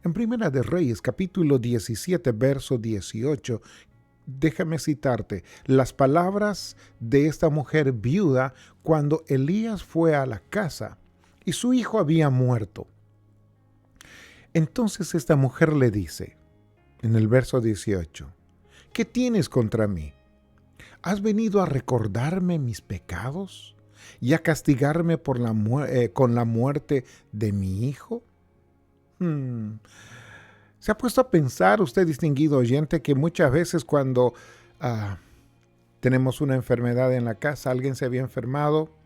En Primera de Reyes, capítulo 17, verso 18, déjame citarte las palabras de esta mujer viuda cuando Elías fue a la casa y su hijo había muerto. Entonces esta mujer le dice, en el verso 18, ¿qué tienes contra mí? ¿Has venido a recordarme mis pecados y a castigarme por con la muerte de mi hijo? ¿Se ha puesto a pensar usted, distinguido oyente, que muchas veces cuando tenemos una enfermedad en la casa, alguien se había enfermado,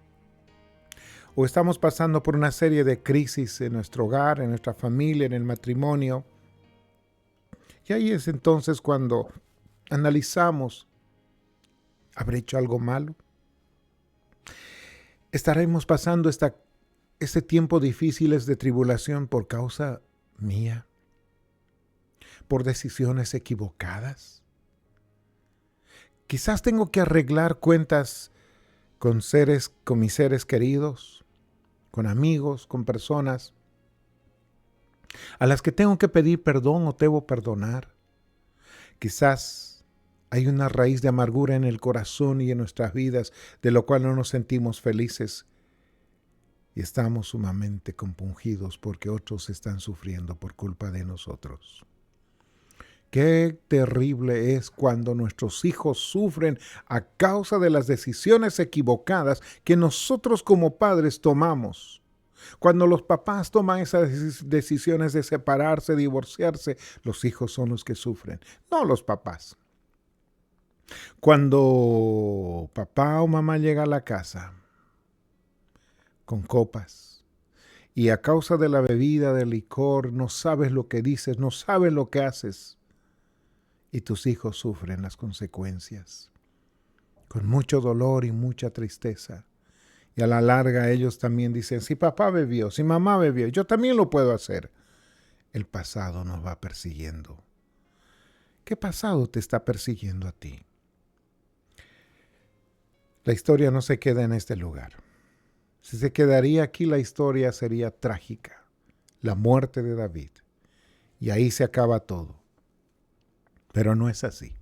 o estamos pasando por una serie de crisis en nuestro hogar, en nuestra familia, en el matrimonio? Y ahí es entonces cuando analizamos, ¿habré hecho algo malo? ¿Estaremos pasando este tiempo difíciles de tribulación por causa mía? ¿Por decisiones equivocadas? Quizás tengo que arreglar cuentas con mis seres queridos, con amigos, con personas a las que tengo que pedir perdón o debo perdonar. Quizás hay una raíz de amargura en el corazón y en nuestras vidas, de lo cual no nos sentimos felices y estamos sumamente compungidos porque otros están sufriendo por culpa de nosotros. Qué terrible es cuando nuestros hijos sufren a causa de las decisiones equivocadas que nosotros como padres tomamos. Cuando los papás toman esas decisiones de separarse, divorciarse, los hijos son los que sufren, no los papás. Cuando papá o mamá llega a la casa con copas y a causa de la bebida, del licor, no sabes lo que dices, no sabes lo que haces, y tus hijos sufren las consecuencias con mucho dolor y mucha tristeza. Y a la larga ellos también dicen, si papá bebió, si mamá bebió, yo también lo puedo hacer. El pasado nos va persiguiendo. ¿Qué pasado te está persiguiendo a ti? La historia no se queda en este lugar. Si se quedaría aquí, la historia sería trágica. La muerte de David. Y ahí se acaba todo. Pero no es así.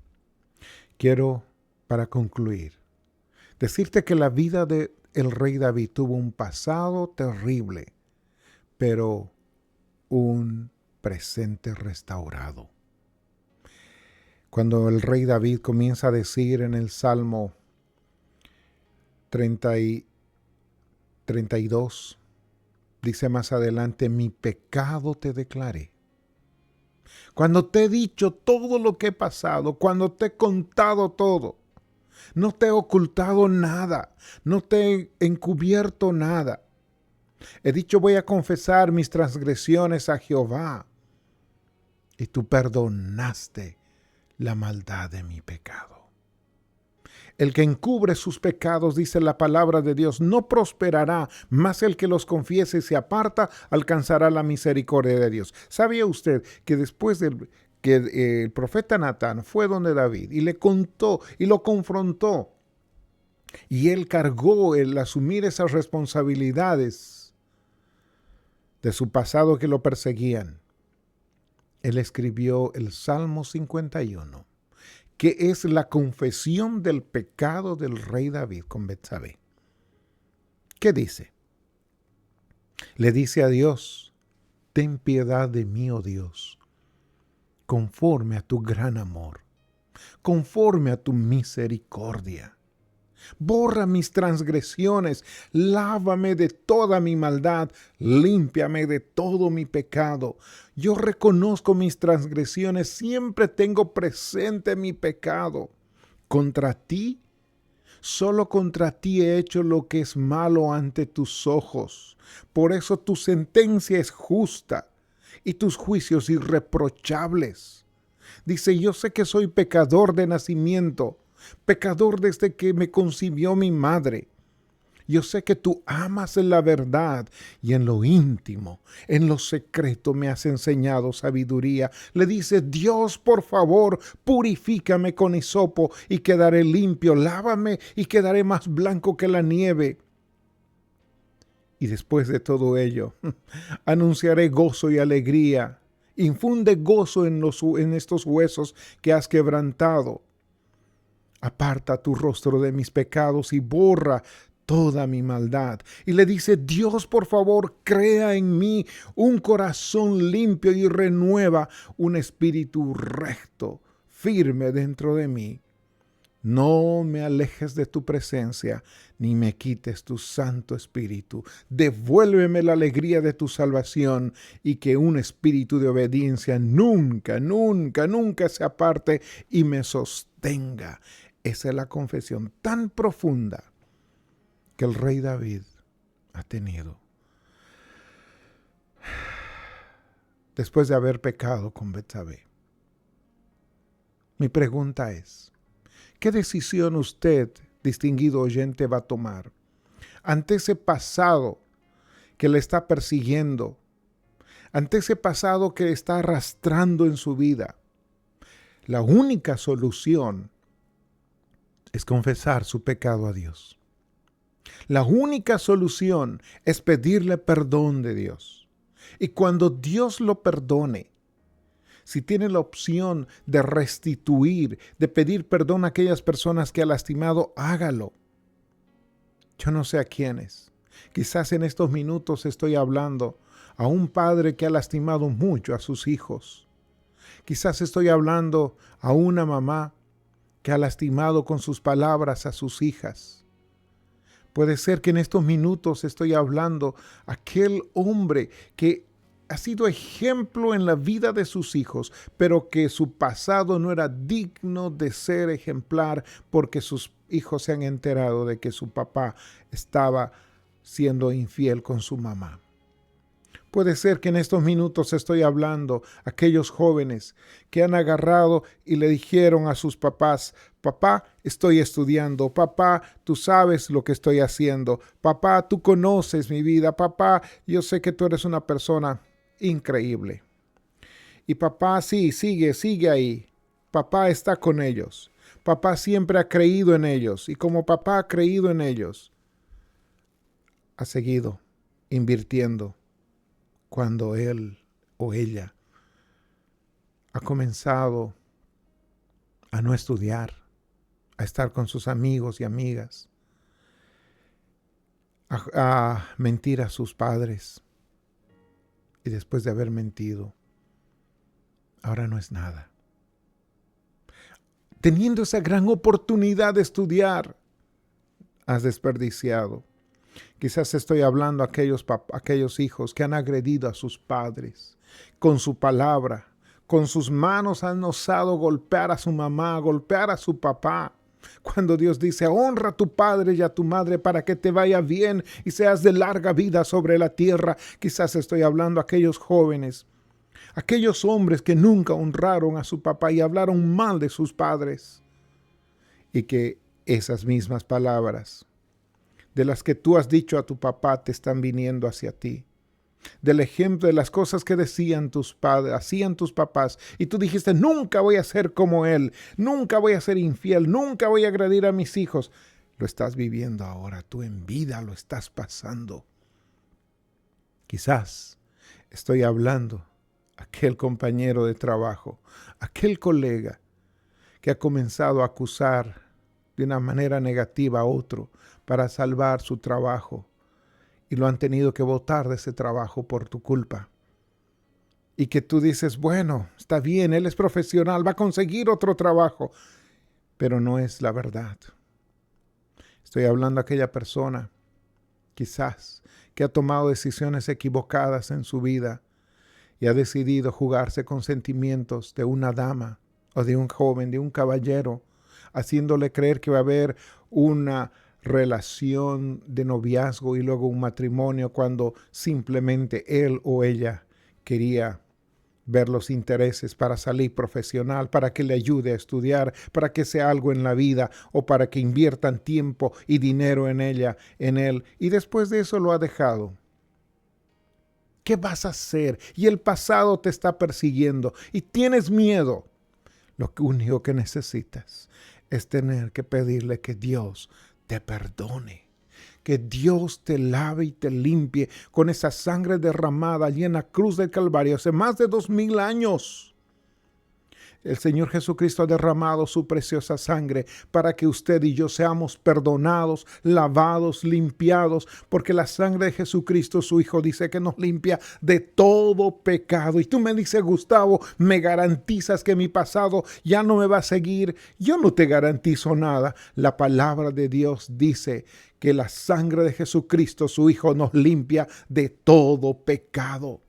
Quiero, para concluir, decirte que la vida del rey David tuvo un pasado terrible, pero un presente restaurado. Cuando el rey David comienza a decir en el Salmo 32, dice más adelante, mi pecado te declaré. Cuando te he dicho todo lo que he pasado, cuando te he contado todo, no te he ocultado nada, no te he encubierto nada. He dicho, voy a confesar mis transgresiones a Jehová, y tú perdonaste la maldad de mi pecado. El que encubre sus pecados, dice la palabra de Dios, no prosperará, mas el que los confiese y se aparta alcanzará la misericordia de Dios. ¿Sabía usted que después que el profeta Natán fue donde David y le contó y lo confrontó Y él cargó el asumir esas responsabilidades de su pasado que lo perseguían. Él escribió el Salmo 51, que es la confesión del pecado del rey David con Betsabé. ¿Qué dice? Le dice a Dios: ten piedad de mí, oh Dios, conforme a tu gran amor, conforme a tu misericordia. Borra mis transgresiones, lávame de toda mi maldad, límpiame de todo mi pecado. Yo reconozco mis transgresiones, siempre tengo presente mi pecado. Contra ti, solo contra ti he hecho lo que es malo ante tus ojos. Por eso tu sentencia es justa y tus juicios irreprochables. Dice: yo sé que soy pecador de nacimiento, pecador desde que me concibió mi madre. Yo sé que tú amas en la verdad y en lo íntimo, en lo secreto me has enseñado sabiduría. Le dice: Dios, por favor, purifícame con hisopo y quedaré limpio. Lávame y quedaré más blanco que la nieve. Y después de todo ello, anunciaré gozo y alegría. Infunde gozo en estos huesos que has quebrantado. Aparta tu rostro de mis pecados y borra toda mi maldad. Y le dice: Dios, por favor, crea en mí un corazón limpio y renueva un espíritu recto, firme dentro de mí. No me alejes de tu presencia, ni me quites tu Santo Espíritu. Devuélveme la alegría de tu salvación y que un espíritu de obediencia nunca, nunca, nunca se aparte y me sostenga. Esa es la confesión tan profunda que el rey David ha tenido después de haber pecado con Betsabé. Mi pregunta es: ¿qué decisión usted, distinguido oyente, va a tomar ante ese pasado que le está persiguiendo, ante ese pasado que está arrastrando en su vida? La única solución es confesar su pecado a Dios. La única solución es pedirle perdón de Dios. Y cuando Dios lo perdone, si tiene la opción de restituir, de pedir perdón a aquellas personas que ha lastimado, hágalo. Yo no sé a quiénes. Quizás en estos minutos estoy hablando a un padre que ha lastimado mucho a sus hijos. Quizás estoy hablando a una mamá que ha lastimado con sus palabras a sus hijas. Puede ser que en estos minutos estoy hablando a aquel hombre que ha sido ejemplo en la vida de sus hijos, pero que su pasado no era digno de ser ejemplar porque sus hijos se han enterado de que su papá estaba siendo infiel con su mamá. Puede ser que en estos minutos estoy hablando a aquellos jóvenes que han agarrado y le dijeron a sus papás: papá, estoy estudiando, papá, tú sabes lo que estoy haciendo, papá, tú conoces mi vida, papá, yo sé que tú eres una persona increíble. Y papá, sí, sigue ahí. Papá está con ellos. Papá siempre ha creído en ellos. Y como papá ha creído en ellos, ha seguido invirtiendo cuando él o ella ha comenzado a no estudiar, a estar con sus amigos y amigas, a mentir a sus padres. Y después de haber mentido, ahora no es nada. Teniendo esa gran oportunidad de estudiar, has desperdiciado. Quizás estoy hablando a aquellos hijos que han agredido a sus padres con su palabra, con sus manos han osado golpear a su mamá, golpear a su papá. Cuando Dios dice: honra a tu padre y a tu madre para que te vaya bien y seas de larga vida sobre la tierra. Quizás estoy hablando a aquellos jóvenes, aquellos hombres que nunca honraron a su papá y hablaron mal de sus padres. Y que esas mismas palabras de las que tú has dicho a tu papá te están viniendo hacia ti. Del ejemplo de las cosas que decían tus padres, hacían tus papás, y tú dijiste: nunca voy a ser como él, nunca voy a ser infiel, nunca voy a agredir a mis hijos. lo estás viviendo ahora, tú en vida lo estás pasando. Quizás estoy hablando a aquel compañero de trabajo, aquel colega que ha comenzado a acusar de una manera negativa a otro para salvar su trabajo y lo han tenido que botar de ese trabajo por tu culpa. Y que tú dices, bueno, está bien, él es profesional, va a conseguir otro trabajo, pero no es la verdad. Estoy hablando a aquella persona, quizás, que ha tomado decisiones equivocadas en su vida y ha decidido jugarse con sentimientos de una dama o de un joven, de un caballero, haciéndole creer que va a haber una relación de noviazgo y luego un matrimonio cuando simplemente él o ella quería ver los intereses para salir profesional, para que le ayude a estudiar, para que sea algo en la vida o para que inviertan tiempo y dinero en ella, en él, y después de eso lo ha dejado. ¿Qué vas a hacer? Y el pasado te está persiguiendo y tienes miedo. Lo único que necesitas es tener que pedirle que Dios te perdone. Que Dios te lave y te limpie con esa sangre derramada allí en la cruz del Calvario hace más de 2000 años. El Señor Jesucristo ha derramado su preciosa sangre para que usted y yo seamos perdonados, lavados, limpiados, porque la sangre de Jesucristo, su Hijo, dice que nos limpia de todo pecado. Y tú me dices, Gustavo, ¿me garantizas que mi pasado ya no me va a seguir? Yo no te garantizo nada. La palabra de Dios dice que la sangre de Jesucristo, su Hijo, nos limpia de todo pecado.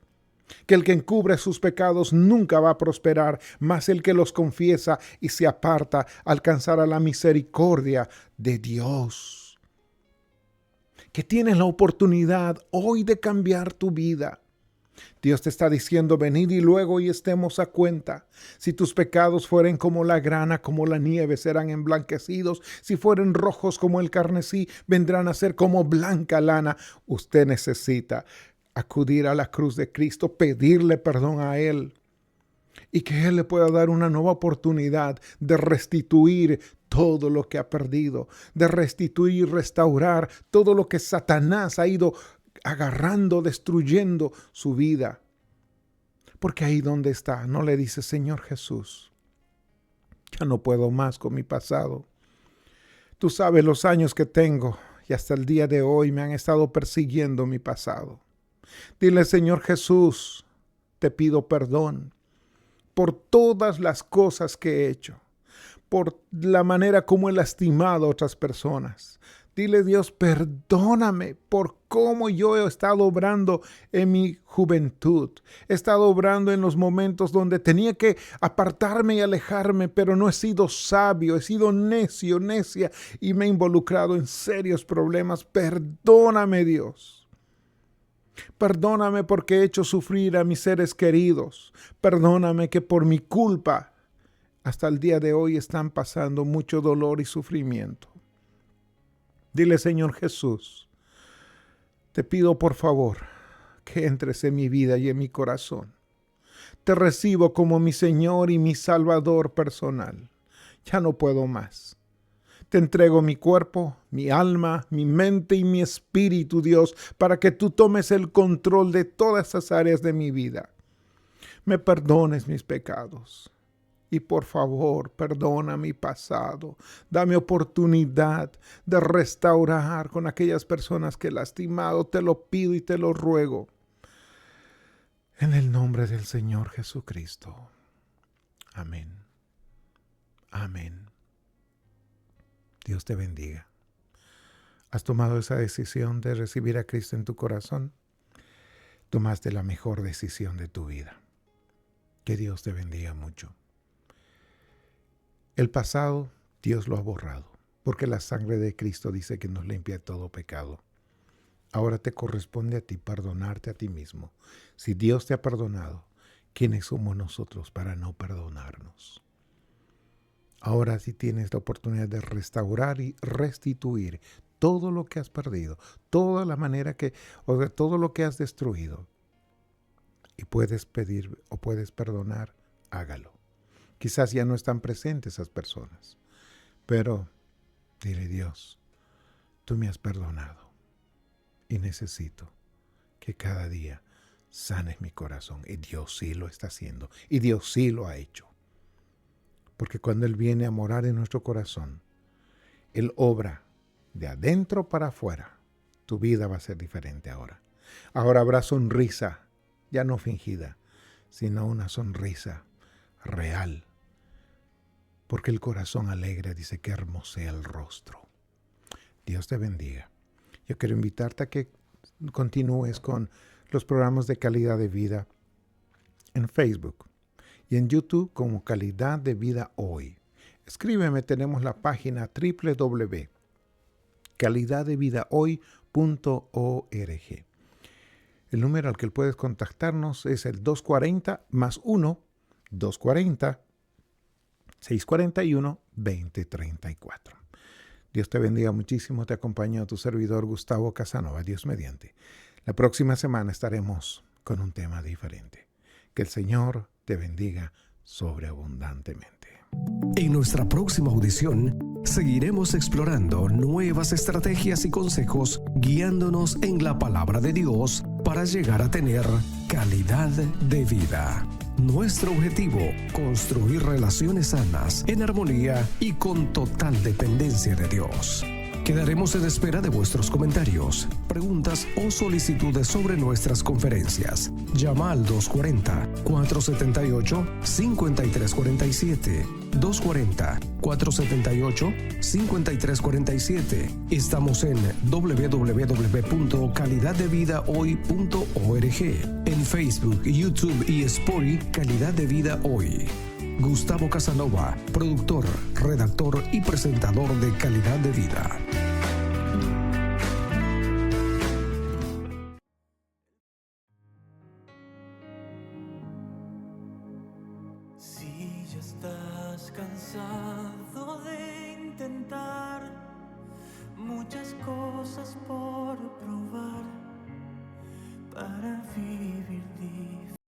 Que el que encubre sus pecados nunca va a prosperar, mas el que los confiesa y se aparta alcanzará la misericordia de Dios. Que tienes la oportunidad hoy de cambiar tu vida. Dios te está diciendo, venid y luego y estemos a cuenta. Si tus pecados fueren como la grana, como la nieve, serán emblanquecidos. Si fueren rojos como el carmesí, vendrán a ser como blanca lana. Usted necesita acudir a la cruz de Cristo, pedirle perdón a Él y que Él le pueda dar una nueva oportunidad de restituir todo lo que ha perdido, de restituir y restaurar todo lo que Satanás ha ido agarrando, destruyendo su vida. Porque ahí donde está, no le dice, Señor Jesús, ya no puedo más con mi pasado. Tú sabes los años que tengo y hasta el día de hoy me han estado persiguiendo mi pasado. Dile, Señor Jesús, te pido perdón por todas las cosas que he hecho, por la manera como he lastimado a otras personas. Dile, Dios, perdóname por cómo yo he estado obrando en mi juventud. He estado obrando en los momentos donde tenía que apartarme y alejarme, pero no he sido sabio, he sido necio, necia y me he involucrado en serios problemas. Perdóname, Dios. Perdóname porque he hecho sufrir a mis seres queridos. Perdóname que por mi culpa hasta el día de hoy están pasando mucho dolor y sufrimiento. Dile, Señor Jesús, te pido por favor que entres en mi vida y en mi corazón. Te recibo como mi Señor y mi Salvador personal. Ya no puedo más. Te entrego mi cuerpo, mi alma, mi mente y mi espíritu, Dios, para que tú tomes el control de todas esas áreas de mi vida. Me perdones mis pecados. Y por favor, perdona mi pasado. Dame oportunidad de restaurar con aquellas personas que he lastimado. Te lo pido y te lo ruego. En el nombre del Señor Jesucristo. Amén. Amén. Dios te bendiga. ¿Has tomado esa decisión de recibir a Cristo en tu corazón? Tomaste la mejor decisión de tu vida. Que Dios te bendiga mucho. El pasado, Dios lo ha borrado, porque la sangre de Cristo dice que nos limpia de todo pecado. Ahora te corresponde a ti perdonarte a ti mismo. Si Dios te ha perdonado, ¿quiénes somos nosotros para no perdonarnos? Ahora sí tienes la oportunidad de restaurar y restituir todo lo que has perdido, toda la manera todo lo que has destruido. Y puedes pedir o puedes perdonar, hágalo. Quizás ya no están presentes esas personas, pero dile, Dios, tú me has perdonado y necesito que cada día sanes mi corazón. Y Dios sí lo está haciendo. Y Dios sí lo ha hecho. Porque cuando Él viene a morar en nuestro corazón, Él obra de adentro para afuera. Tu vida va a ser diferente ahora. Ahora habrá sonrisa, ya no fingida, sino una sonrisa real. Porque el corazón alegre dice que hermosea el rostro. Dios te bendiga. Yo quiero invitarte a que continúes con los programas de calidad de vida en Facebook y en YouTube como Calidad de Vida Hoy. Escríbeme, tenemos la página www.calidaddevidahoy.org. El número al que puedes contactarnos es el 240-+1-240-641-2034. Dios te bendiga muchísimo. Te acompaña tu servidor Gustavo Casanova, Dios mediante. La próxima semana estaremos con un tema diferente. Que el Señor te bendiga sobreabundantemente. En nuestra próxima audición, seguiremos explorando nuevas estrategias y consejos, guiándonos en la palabra de Dios para llegar a tener calidad de vida. Nuestro objetivo, construir relaciones sanas, en armonía y con total dependencia de Dios. Quedaremos en espera de vuestros comentarios, preguntas o solicitudes sobre nuestras conferencias. Llama al 240-478-5347. 240-478-5347. Estamos en www.calidaddevidahoy.org. En Facebook, YouTube y Spotify, Calidad de Vida Hoy. Gustavo Casanova, productor, redactor y presentador de Calidad de Vida. Si ya estás cansado de intentar muchas cosas por probar,